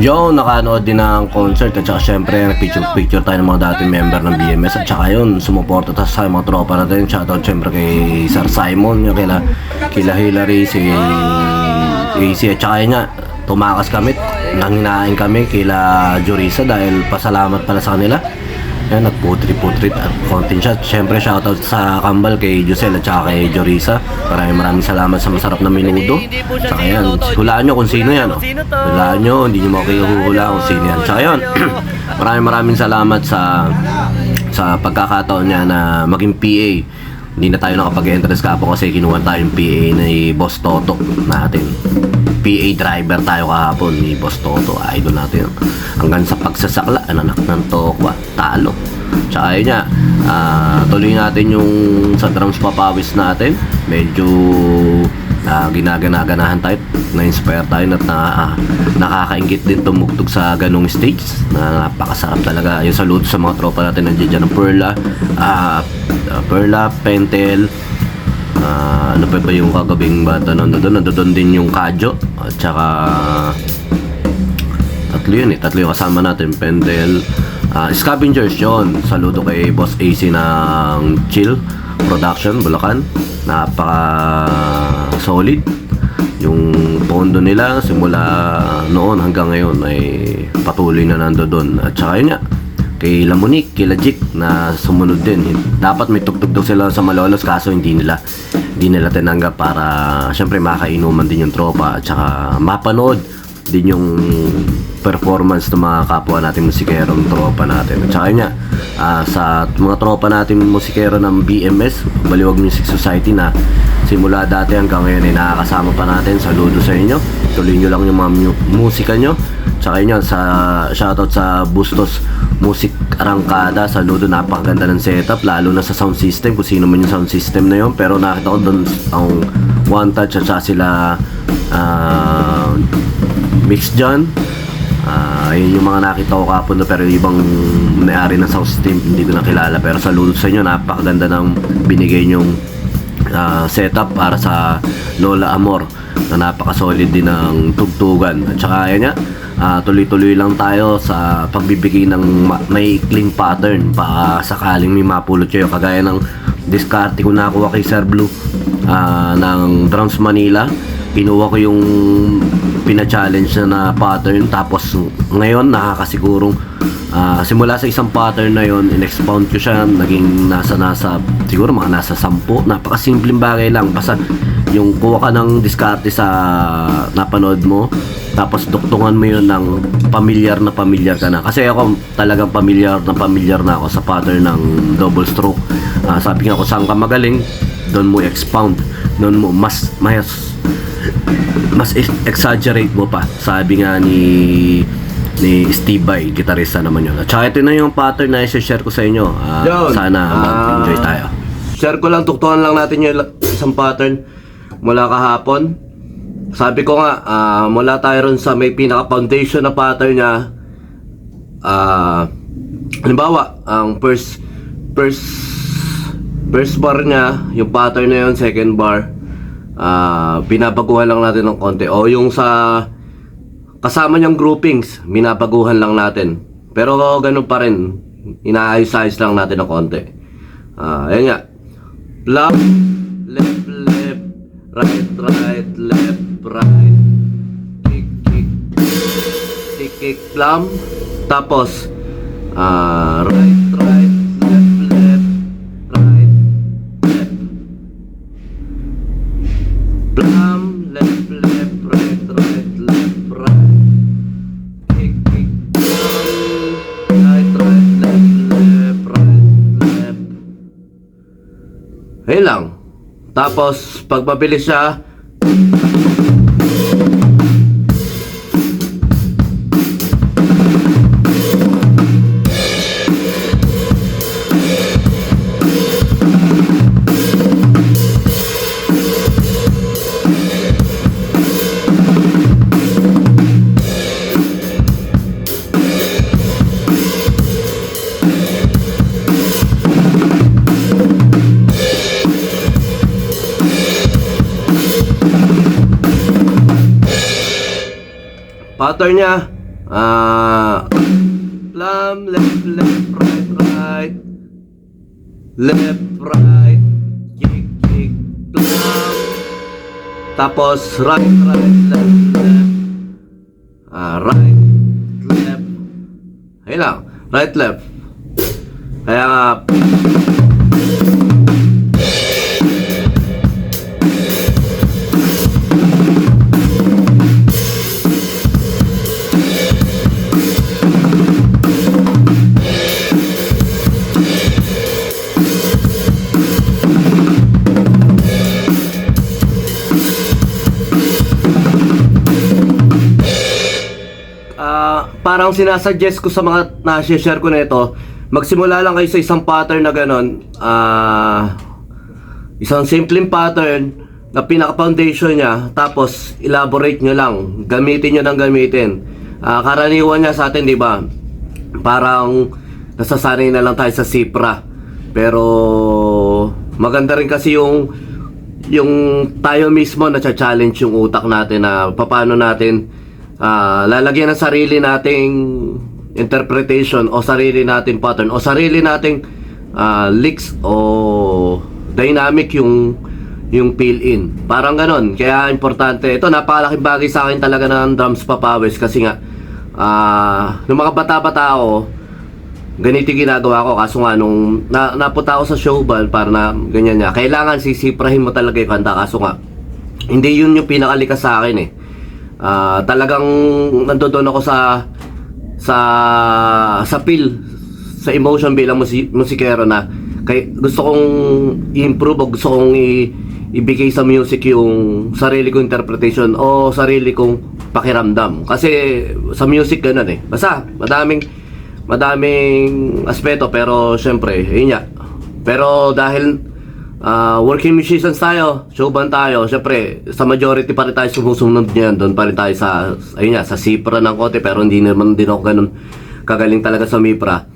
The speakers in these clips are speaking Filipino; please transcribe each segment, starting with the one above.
Yo, nakanood din ng concert at saka syempre nagpicture tayo ng mga dating member ng BMS at saka yun, sumuporta tayo sa mga tropa natin. Shoutout syempre kay Sir Simon, yung kila Hillary, si AC at saka yun nga, tumakas kami, nanghinain kami kila Jorisa dahil pasalamat pala sa kanila. Yan, nagputrit at konting shot. Syempre shoutout sa Kambal kay Josel at saka kay Jorisa. Maraming salamat sa masarap na menudo. Tsaka yan, hulaan nyo kung sino yan. Hulaan nyo, hindi nyo makihuhula kung sino yan. Tsaka yan, maraming salamat sa pagkakataon niya na maging PA. Hindi na tayo nakapag-entrance kapo kasi kinuha tayong PA ni Boss Toto natin. PA driver tayo kahapon ni Boss Toto, idol natin. Hanggang sa pagsasakla, anak ng tokwa, talo. Tsaka yun nga, tuloy natin yung sa drums papawis natin. Medyo ginaganahan tayo, na-inspire tayo at nakakaingit din tumugtog sa ganong stage na napakasarap talaga. Yung saludo sa mga tropa natin nandiyan dyan ng Perla, Pentel, ano pa ba yung kagabing bata nandun din yung Kadyo at saka tatlo yung kasama natin, Pentel, Scavengers yun. Saludo kay Boss AC ng Chill Production, Bulacan. Napaka solid yung pondo nila simula noon hanggang ngayon ay patuloy na nandoon. At saka yun nga, kay Lamonik, kay Jik na sumunod din. Dapat may tugtog sila sa Malolos kaso hindi nila tinanggap para syempre makainuman din yung tropa at saka mapanood din yung performance ng mga kapwa nating musikero ng tropa natin. At saka yun nga, sa mga tropa natin musikero ng BMS, Baliwag Music Society na simula dati hanggang ngayon ay nakakasama pa natin. Saludo sa inyo. Tuloy nyo lang yung mga musika nyo. Tsaka yun, sa shoutout sa Bustos Music Arangkada. Saludo, napakaganda ng setup, lalo na sa sound system, kung sino man yung sound system na yun. Pero nakita ko doon ang One Touch at saka sila Mix John. Yun yung mga nakita ko kapon na, pero ibang may-ari ng sound system hindi ko nakilala. Pero saludo sa inyo, napakaganda ng binigay nyong setup para sa Lola Amor na napaka-solid din ng tugtugan. At saka yan nga, tuloy-tuloy lang tayo sa pagbibigay ng maikling pattern para sakaling may mapulot kayo, kagaya ng diskarte ko nakuha kay Sir Blue ng Drums Manila. Kinuha ko yung pina-challenge na pattern, tapos ngayon nakakasigurong simula sa isang pattern na yon, in-expound ko siya, naging nasa siguro mga nasa 10. Napakasimpleng bagay lang, basta yung kuha ka ng diskarte sa napanood mo, tapos duktungan mo yun ng pamilyar ka na. Kasi ako talagang pamilyar na ako sa pattern ng double stroke. Sabi nga ko, saan ka magaling, doon mo expound, doon mo mas exaggerate mo pa. Sabi nga ni Steve Vai, gitarista naman yun. At saka ito na yung pattern na i-share ko sa inyo. Sana mag-enjoy tayo. Share ko lang, tuktukan lang natin yung isang pattern mula kahapon. Sabi ko nga, mula tayo ron sa may pinaka-foundation na pattern niya. Halimbawa, ang first bar niya, yung pattern na yun, second bar, binabaguhan lang natin ng konti. O yung sa kasama niyang groupings, binabaguhan lang natin. Pero ganun pa rin, inaayos-ayos lang natin ng konti. Ayan nga, left, right, left, right, kick, plum. Tapos right, left, right, left, plum, left, right, left, right, kick, plum, right, left, right, left. Ayun lang. Tapos pag mabilis siya, pattern niya, Plum, left, left, right, right. Left, right. Kick, kick, plum. Tapos right, right, left, left. Right, left. Ayun lang. Right, left. Kaya nga, parang sinasuggest ko sa mga na-share ko na ito, magsimula lang kayo sa isang pattern na ganon. Isang simpleng pattern na pinaka-foundation niya, tapos elaborate nyo lang, gamitin nyo ng gamitin. Karaniwan niya sa atin, di ba? Parang nasasanay na lang tayo sa sipra. Pero maganda rin kasi yung tayo mismo na challenge yung utak natin na paano natin lalagyan ng sarili nating interpretation o sarili nating pattern o sarili nating licks o dynamic yung fill-in. Parang ganon. Kaya importante. Ito, napakalaking bagay sa akin talaga ng drums papawis kasi nga nung mga bata-bata ako, ganito ginagawa ko. Kaso nga nung napunta ako sa showband para na ganyan niya, kailangan sisiprahin mo talaga yung kanta. Kaso nga hindi yun yung pinakalikas sa akin eh. Talagang nandoon ako sa feel, sa emotion bilang musikero na gusto kong i-improve o gusto kong ibigay sa music yung sarili kong interpretation o sarili kong pakiramdam. Kasi sa music ganun eh. Basta madaming aspeto, pero syempre yun nga. Pero dahil working musicians tayo, showband tayo, syempre sa majority pa rin tayo sumusunod niyan. Doon pa rin tayo sa ayun nga, sa sipra ng konti, pero hindi naman din ako ganun kagaling talaga sa mipra.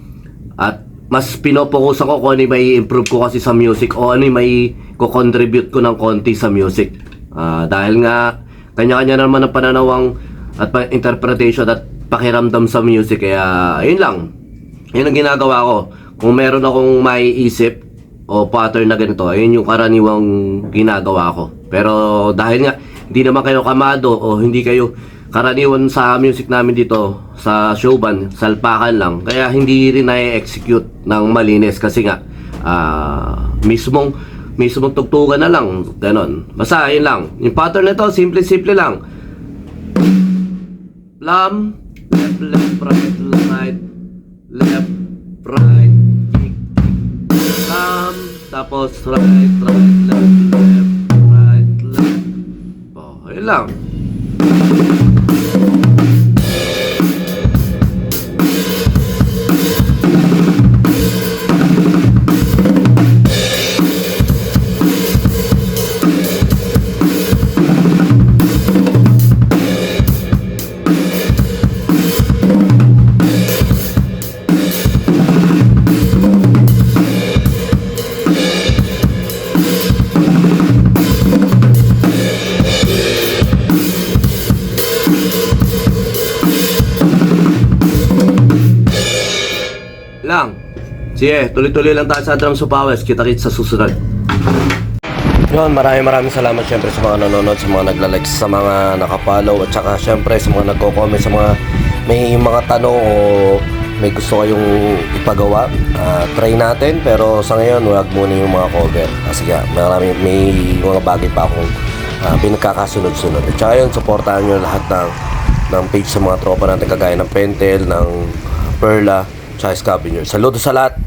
At mas pinopokusan ko kung ano yung may improve ko kasi sa music o ano yung may ko-contribute ko ng konti sa music. Dahil nga kanya-kanya naman ang pananawang at interpretation at pakiramdam sa music. Kaya ayun lang, yun ang ginagawa ko. Kung meron akong maiisip o pattern na ganito, ayun yung karaniwang ginagawa ko. Pero dahil nga hindi naman kayo kamado o hindi kayo karaniwan sa music namin dito sa showband, salpakan lang, kaya hindi rin na-execute ng malinis kasi nga mismong tugtugan na lang, ganon. Basta ayun lang, yung pattern nito simple lang. Plum, left, left, right, right, left, right, tapos right, right, left, left, right, left. Ayun lang. Lang. Sige, tuloy-tuloy lang tayo sa Drums of Powers. Kita-kits sa susunod. Yun, maraming salamat syempre sa mga nanonood, sa mga nagla-like, sa mga nakapollow, at saka syempre sa mga nagko-comment, sa mga may mga tanong o may gusto kayong ipagawa. Try natin, pero sa ngayon wag muna yung mga cover. Kasi may mga bagay pa akong pinagkakasunod-sunod. At saka yun, supportahan nyo lahat ng page sa mga tropa natin kagaya ng Pentel, ng Perla, tsaka Scavenger. Saludo sa lahat.